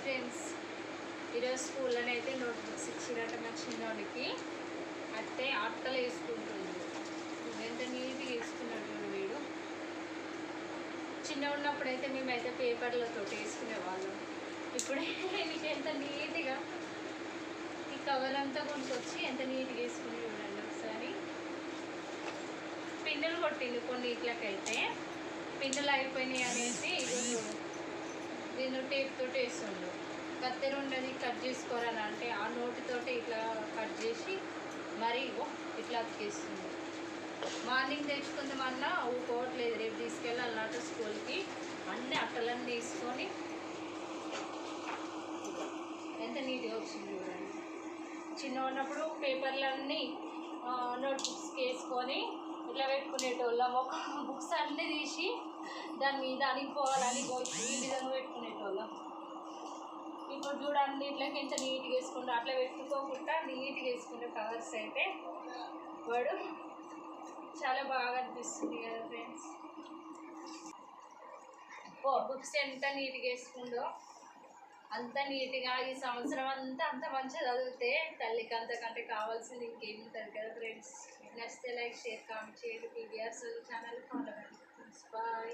Friends, ఈరోజు స్కూల్లోనే అయితే నోట్ బుక్స్ ఇచ్చిరట మా చిన్నోడికి. అయితే అట్టలు వేసుకుంటుంది. ఎంత నీట్గా వేసుకున్నాడు వీడు. చిన్న ఉన్నప్పుడైతే మేమైతే పేపర్లతో వేసుకునేవాళ్ళం. ఇప్పుడే మీకు ఎంత నీట్గా ఈ కవర్ అంతా కొనుక్కొచ్చి ఎంత నీట్గా వేసుకుని చూడండి ఒకసారి. పిన్నులు కొట్టిండు కొన్ని ఇట్లకైతే. పిన్నులు అయిపోయినాయి అనేసి దీన్ని టేప్ తోటి వేస్తుండు. కత్తెర ఉండదు కట్ చేసుకోరని అంటే ఆ నోటితోటి ఇట్లా కట్ చేసి మరీ ఇట్లా అతికేస్తుంది. మార్నింగ్ తెచ్చుకుందామన్నా ఊరుకోవట్లేదు. రేపు తీసుకెళ్ళాలన్నట్టు స్కూల్కి. అన్ని అట్టలన్నీ తీసుకొని ఎంత నీట్గా వచ్చింది చూడండి. చిన్న ఉన్నప్పుడు పేపర్లన్నీ నోట్బుక్స్కి వేసుకొని ఇట్లా పెట్టుకునేటోళ్ళం. ఒక బుక్స్ అన్నీ తీసి దాని మీద అనిపోవాలని ఈ విధంగా పెట్టుకునేటోళ్ళం. ఇప్పుడు చూడండి ఇట్లకి ఎంత నీట్గా వేసుకుంటా. అట్లా పెట్టుకోకుండా నీట్గా వేసుకుంటే కవర్స్ అయితే వాడు చాలా బాగా అనిపిస్తుంది కదా ఫ్రెండ్స్. బుక్స్ ఎంత నీట్గా వేసుకుందో అంత నీట్గా ఈ సంవత్సరం అంతా అంత మంచిగా చదివితే తల్లికి అంతకంటే కావాల్సింది ఇంకేముంటుంది కదా ఫ్రెండ్స్. నచ్చితే లైక్, షేర్, కామెంట్ చేయండి. పీవీఆర్ ఛానల్ ఫాలో అవ్వండి. బాయ్.